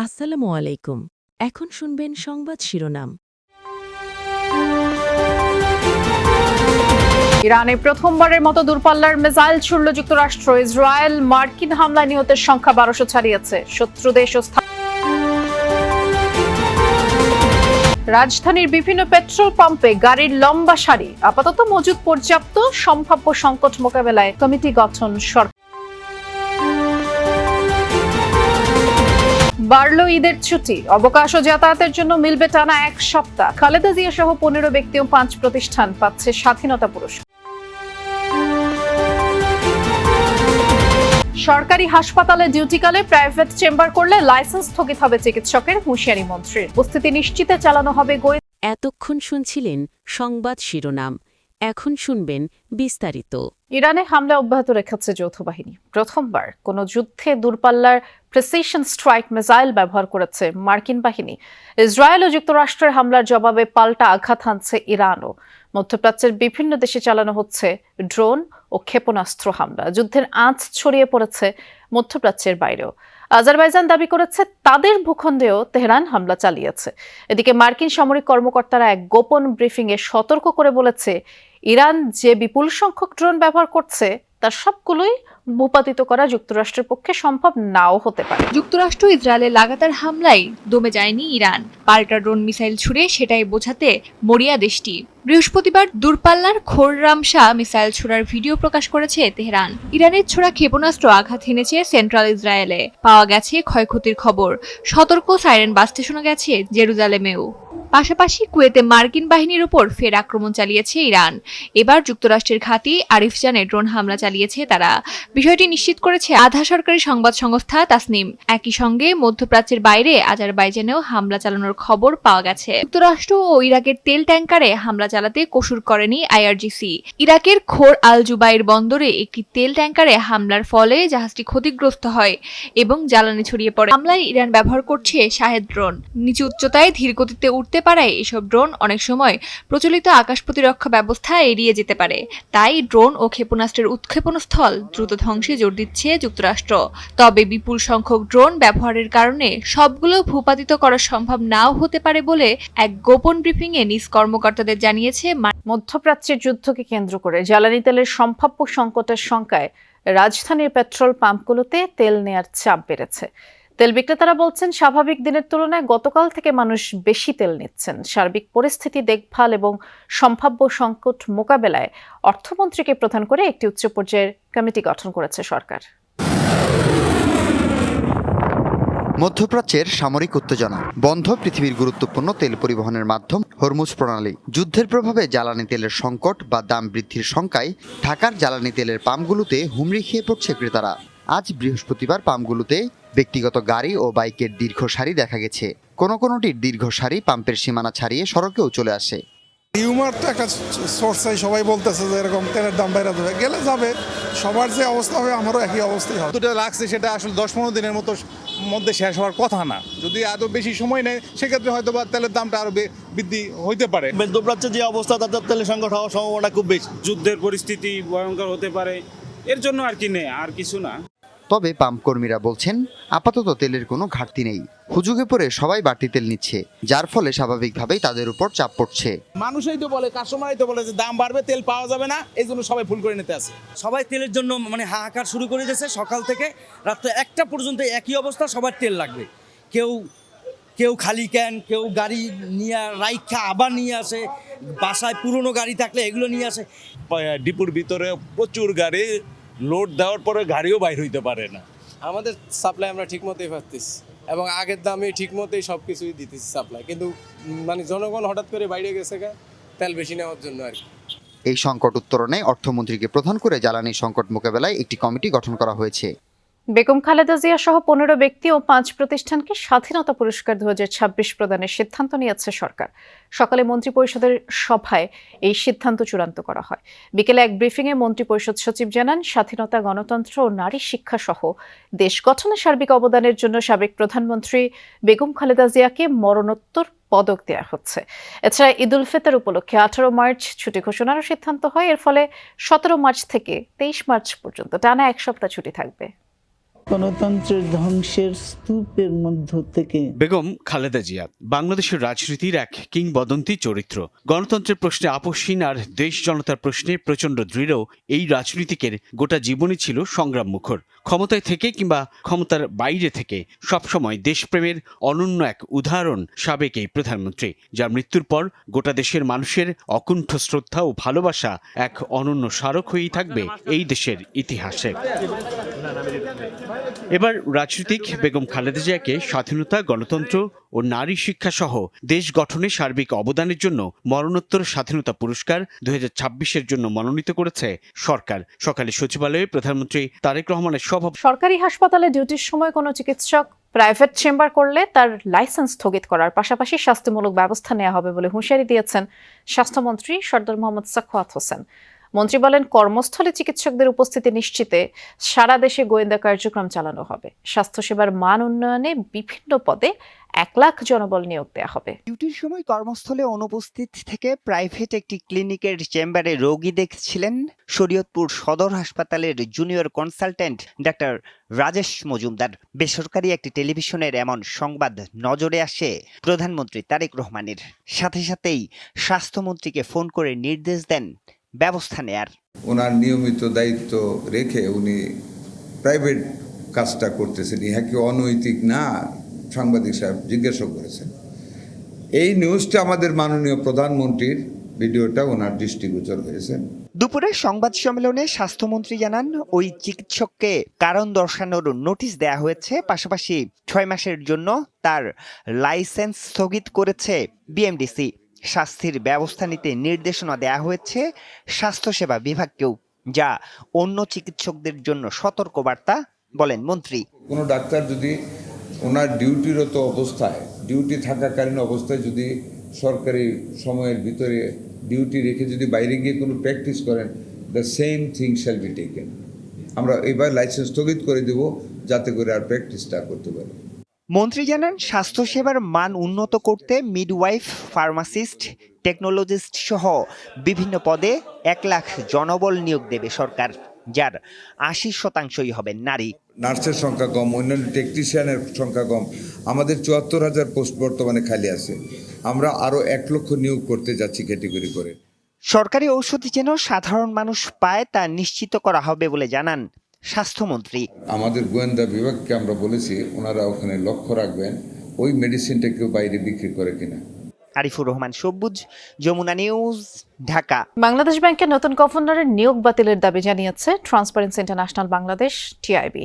আসসালামু আলাইকুম। এখন শুনবেন সংবাদ শিরোনাম। ইরানে প্রথমবারের মতো দূরপাল্লার মিসাইল ছুড়ল যুক্তরাষ্ট্র। ইসরায়েল মার্কিন হামলায় নিহতের সংখ্যা ১২০০ ছাড়িয়েছে। শত্রু দেশ ও রাজধানীর বিভিন্ন পেট্রোল পাম্পে গাড়ির লম্বা সারি। আপাতত মজুদ পর্যাপ্ত, সম্ভাব্য সংকট মোকাবেলায় কমিটি গঠন সরকার। বাড়ল ঈদের ছুটি, অবকাশ ও যাতায়াতের জন্য মিলবে টানা ১ সপ্তাহ। খালেদা জিয়া সহ ১৫ ব্যক্তি ও ৫ প্রতিষ্ঠান পাচ্ছে স্বাধীনতা পুরস্কার। সরকারি হাসপাতালে ডিউটিকালে প্রাইভেট চেম্বার করলে লাইসেন্স স্থগিত হবে চিকিৎসকের, হুঁশিয়ারি মন্ত্রীর। উপস্থিতি নিশ্চিতে চালানো হবে এতক্ষণ শুনছিলেন সংবাদ শিরোনাম। এখন শুনবেন বিস্তারিত। ইরানে হামলা অব্যাহত রেখেছে যৌথ বাহিনী। প্রথমবার কোনো যুদ্ধে দূরপাল্লার প্রিসিশন স্ট্রাইক মিসাইল ব্যবহার করেছে মার্কিন বাহিনী। ইসরায়েল ও যুক্তরাষ্ট্রের হামলার জবাবে পাল্টা আঘাত হানছে ইরানও। মধ্যপ্রাচ্যের বিভিন্ন দেশে চালানো হচ্ছে ড্রোন ও ক্ষেপণাস্ত্র হামলা। যুদ্ধের আঁচ ছড়িয়ে পড়েছে মধ্যপ্রাচ্যের বাইরেও। আজারবাইজান দাবি করেছে তাদের ভূখণ্ডেও তেহরান হামলা চালিয়েছে। এদিকে মার্কিন সামরিক কর্মকর্তারা এক গোপন ব্রিফিংয়ে সতর্ক করে বলেছে, ইরান যে বিপুল সংখ্যক ড্রোন ব্যবহার করছে তার সবগুলোই ভূপাতিত করা যুক্তরাষ্ট্রের পক্ষে সম্ভব নাও হতে পারে। যুক্তরাষ্ট্র ইসরায়েলের লাগাতার হামলায় দমে যায়নি ইরান। পাল্টা ড্রোন মিসাইল ছুড়ে সেটাই বোঝাতে মরিয়া দেশটি। বৃহস্পতিবার দূরপাল্লার খোররামশা মিসাইল ছোড়ার ভিডিও প্রকাশ করেছে তেহরান। ইরানের ছোড়া ক্ষেপণাস্ত্র আঘাত হেনেছে সেন্ট্রাল ইসরায়েলে। পাওয়া গেছে ক্ষয়ক্ষতির খবর। সতর্ক সাইরেন বাজতে শোনা গেছে জেরুজালেমেও। পাশাপাশি কুয়েতে মার্কিন বাহিনীর উপর ফের আক্রমণ চালিয়েছে ইরান। এবার যুক্তরাষ্ট্রের ঘাঁটি আরিফজানে ড্রোন হামলা চালিয়েছে তারা। বিষয়টি নিশ্চিত করেছে আধা সরকারি সংবাদ সংস্থা তাসনিম। একই সঙ্গে মধ্যপ্রাচ্যের বাইরে আজারবাইজানেও হামলা চালানোর খবর পাওয়া গেছে। যুক্তরাষ্ট্র ও ইরাকের তেল ট্যাঙ্কারে হামলা চালাতে কসুর করেনি আইআরজিসি। ইরাকের খোর আল জুবাইর বন্দরে একটি তেল ট্যাঙ্কারে হামলার ফলে জাহাজটি ক্ষতিগ্রস্ত হয় এবং জ্বালানি ছড়িয়ে পড়ে। হামলায় ইরান ব্যবহার করছে শাহেদ ড্রোন। নিচু উচ্চতায় ধীর গতিতে উঠতে পারায় এসব ড্রোন অনেক সময় প্রচলিত আকাশ প্রতিরক্ষা ব্যবস্থা এড়িয়ে যেতে পারে। তাই ড্রোন ও ক্ষেপণাস্ত্রের উৎক্ষেপণ স্থল দ্রুত ধ্বংসে জোর দিচ্ছে যুক্তরাষ্ট্র। তবে বিপুল সংখ্যক ড্রোন ব্যবহারের কারণে সবগুলো ভূপাতিত করা সম্ভব নাও হতে পারে বলে এক গোপন ব্রিফিংয়ে নিজ কর্মকর্তাদের জানিয়েছে। মধ্যপ্রাচ্যের যুদ্ধকে কেন্দ্র করে জ্বালানি তেলের সম্ভাব্য সংকটের শঙ্কায় রাজধানীর পেট্রোল পাম্পগুলোতে তেল নেয়ার চাপ বেড়েছে। তেল বিক্রেতারা বলছেন, স্বাভাবিক দিনের তুলনায় গতকাল থেকে মানুষ বেশি তেল নিচ্ছেন। সার্বিক পরিস্থিতি দেখভাল এবং সম্ভাব্য সংকট মোকাবেলায় অর্থমন্ত্রীকে প্রধান করে একটি উচ্চ পর্যায়ের কমিটি গঠন করেছে সরকার। মধ্যপ্রাচ্যের সামরিক উত্তেজনা, বন্ধ পৃথিবীর গুরুত্বপূর্ণ তেল পরিবহনের মাধ্যম হরমুজ প্রণালী, যুদ্ধের প্রভাবে জ্বালানি তেলের সংকট বা দাম বৃদ্ধির শঙ্কায় ঢাকার জ্বালানি তেলের পাম্পগুলোতে হুমড়ি খেয়ে পড়ছে ক্রেতারা। আজ বৃহস্পতিবার পাম্পগুলোতে ব্যক্তিগত গাড়ি ও বাইকের দীর্ঘ সারি দেখা গেছে। কোনোটির দীর্ঘ সারি পাম্পের সীমানা ছাড়িয়ে সড়কেও চলে আসে। হিউমার তো একটা সোর্স, সবাই বলতেছে যে এরকম তেলের দাম বাইরে দেবে, গেলে যাবে। সবার যে অবস্থা হবে আমারও একই অবস্থাই হবে। যেটা লাগছে সেটা আসলে 10-15 দিনের মধ্যে শেষ হওয়ার কথা না। যদি এত বেশি সময় নেয় সেক্ষেত্রে হয়তো বা তেলের দামটা আরো বৃদ্ধি হইতে পারে। মধ্যপ্রাচ্যে যে অবস্থা, তাদের তেলের সংকট হওয়ার সম্ভাবনা খুব বেশি। যুদ্ধের পরিস্থিতি ভয়ঙ্কর হতে পারে, এর জন্য আর কি নেই, আর কিছু না। তবে পাম্প কর্মীরা বলছেন, আপাতত তেলের কোনো ঘাটতি নেই। হুজুগে পড়ে সবাই বাড়তি তেল নিচ্ছে, যার ফলে স্বাভাবিকভাবেই তাদের উপর চাপ পড়ছে। মানুষই তো বলে, কাস্টমারই তো বলে যে দাম বাড়বে, তেল পাওয়া যাবে না, এই জন্য সবাই ফুল করে নিতে আছে। সবাই তেলের জন্য হাহাকার শুরু করে দিয়েছে। সকাল থেকে রাত 1টা পর্যন্ত একই অবস্থা, সবার তেল লাগবে। কেউ খালি ক্যান, কেউ গাড়ি নিয়ে রাইখা আবার নিয়ে আসে, বাসায় পুরনো গাড়ি থাকলে এগুলো নিয়ে আসে। ডিপুর ভিতরে প্রচুর গাড়ি, লোড দেওয়ার পরে গাড়িও বাইর হইতে পারে না। আমাদের সাপ্লাই আমরা ঠিক মতোই পাচ্ছি এবং আগের দামে ঠিক মতোই সব কিছুই দিতেছি সাপ্লাই, কিন্তু জনগণ হঠাৎ করে বাইরে গেছে তেল বেশি নেওয়ার জন্য আর কি। এই সংকট উত্তরণে অর্থমন্ত্রীকে প্রধান করে জ্বালানি সংকট মোকাবেলায় একটি কমিটি গঠন করা হয়েছে। বেগম খালেদা জিয়া সহ 15 ব্যক্তি ও 5 প্রতিষ্ঠানকে স্বাধীনতা পুরস্কার 2026 প্রদানের সিদ্ধান্ত নিয়েছে সরকার। সকালে মন্ত্রিপরিষদের সভায় এই সিদ্ধান্ত চূড়ান্ত করা হয়। বিকেলে এক ব্রিফিংয়ে মন্ত্রিপরিষদ সচিব জানান, স্বাধীনতা, গণতন্ত্র ও নারী শিক্ষা সহ দেশ গঠনে সার্বিক অবদানের জন্য সাবেক প্রধানমন্ত্রী বেগম খালেদা জিয়াকে মরণোত্তর পদক দেওয়া হচ্ছে। এছাড়া ঈদ উল ফিতর উপলক্ষে 18 মার্চ ছুটি ঘোষণারও সিদ্ধান্ত হয়। এর ফলে 17 মার্চ থেকে 23 মার্চ পর্যন্ত টানা 1 সপ্তাহ ছুটি থাকবে। গণতন্ত্রের ধ্বংসের স্তূপের মধ্য থেকে। বেগম খালেদা জিয়া বাংলাদেশের রাজনীতির এক কিংবদন্তি চরিত্র। গণতন্ত্রের প্রশ্নে আপোষহীন আর দেশ জনতার প্রশ্নে প্রচণ্ড দৃঢ় এই রাজনীতিকের গোটা জীবনই ছিল সংগ্রাম মুখর। ক্ষমতায় থেকে কিংবা ক্ষমতার বাইরে থেকে সবসময় দেশপ্রেমের অনন্য এক উদাহরণ সাবেক এই প্রধানমন্ত্রী, যার মৃত্যুর পর গোটা দেশের মানুষের অকুণ্ঠ শ্রদ্ধা ও ভালোবাসা এক অনন্য স্মারক হয়েই থাকবে এই দেশের ইতিহাসে। এবার রাজনীতিক বেগম খালেদা জিয়াকে স্বাধীনতা, গণতন্ত্র ও নারী শিক্ষা সহ দেশ গঠনে সার্বিক অবদানের জন্য মরণোত্তর স্বাধীনতা পুরস্কার 2026-এর জন্য মনোনীত করেছে সরকার। সকালে সচিবালয়ে প্রধানমন্ত্রী তারেক রহমানের সরকারি হাসপাতালে ডিউটির সময় কোনো চিকিৎসক প্রাইভেট চেম্বার করলে তার লাইসেন্স স্থগিত করার পাশাপাশি শাস্তিমূলক ব্যবস্থা নেওয়া হবে বলে হুঁশিয়ারি দিয়েছেন স্বাস্থ্যমন্ত্রী সরদার মোহাম্মদ সাখাওয়াত হোসেন। মন্ত্রী বলেন, কর্মস্থলে চিকিৎসকদের উপস্থিতি নিশ্চিতে সারা দেশে গোয়েন্দা কার্যক্রম চালানো হবে। স্বাস্থ্যসেবার মান উন্নয়নে বিভিন্ন পদে 1 লাখ জনবল নিয়োগ দেওয়া হবে। ডিউটির সময় কর্মস্থলে অনুপস্থিত থেকে প্রাইভেট একটি ক্লিনিকের চেম্বারে রোগী দেখছিলেন শরীয়তপুর সদর হাসপাতালের junior consultant doctor Rajesh Majumdar. বেসরকারি একটি টেলিভিশনের এমন সংবাদ নজরে আসে প্রধানমন্ত্রী তারেক রহমানের। সাথে সাথেই স্বাস্থ্যমন্ত্রীকে ফোন করে নির্দেশ দেন ব্যবস্থা নেয়ার। ওনার নিয়মিত দায়িত্ব রেখে উনি প্রাইভেট কাজটা করতেছেন, ইহা কি অনৈতিক না? সাংবাদিক সাহেব জিজ্ঞাসা করেছেন। এই নিউজটা আমাদের মাননীয় প্রধানমন্ত্রীর ভিডিওটা ওনার দৃষ্টিগোচর হয়েছে। দুপুরে সংবাদ সম্মেলনে স্বাস্থ্যমন্ত্রী জানান, ওই চিকিৎসককে কারণ দর্শানোর নোটিশ দেয়া হয়েছে। পাশাপাশি 6 মাসের জন্য তার লাইসেন্স স্থগিত করেছে বিএমডিসি। শাস্তির ব্যবস্থা নিতে নির্দেশনা দেয়া হয়েছে স্বাস্থ্যসেবা বিভাগকেও, যা অন্য চিকিৎসকদের জন্য সতর্কবার্তা বলেন মন্ত্রী। কোনো ডাক্তার যদি ওনার ডিউটিরত অবস্থায়, ডিউটি থাকাকালীন অবস্থায় যদি সরকারি সময়ের ভিতরে ডিউটি রেখে যদি বাইরে গিয়ে কোনো প্র্যাকটিস করেন, the same thing shall be taken. আমরা এবার লাইসেন্স স্থগিত করে দেব যাতে করে আর প্র্যাকটিসটা করতে পারে। মন্ত্রী জানান, স্বাস্থ্যসেবার মান উন্নত করতে মিডওয়াইফ, ফার্মাসিস্ট, টেকনোলজিস্ট সহ বিভিন্ন পদে 1 লাখ জনবল নিয়োগ দেবে সরকার, যার 80% হবেন নারী। নার্সের সংখ্যা কম, অন্যান্য টেকনিশিয়ানের সংখ্যা কম। আমাদের 74,000 পোস্ট বর্তমানে খালি আছে। আমরা আরও 1 লক্ষ নিয়োগ করতে যাচ্ছি ক্যাটেগরি করে। সরকারি ঔষধ যেন সাধারণ মানুষ পায় তা নিশ্চিত করা হবে বলে জানান স্বাস্থ্যমন্ত্রী। আমাদের গোয়েন্দা বিভাগকে আমরা বলেছি ওনারা ওখানে লক্ষ্য রাখবেন ওই মেডিসিনটা কেউ বাইরে বিক্রি করে কিনা। আরিফুর রহমান সবুজ, যমুনা নিউজ, ঢাকা। বাংলাদেশ ব্যাংকের নতুন গভর্নরের নিয়োগ বাতিলের দাবি জানিয়েছে ট্রান্সপারেন্সি ইন্টারন্যাশনাল বাংলাদেশ, TIB।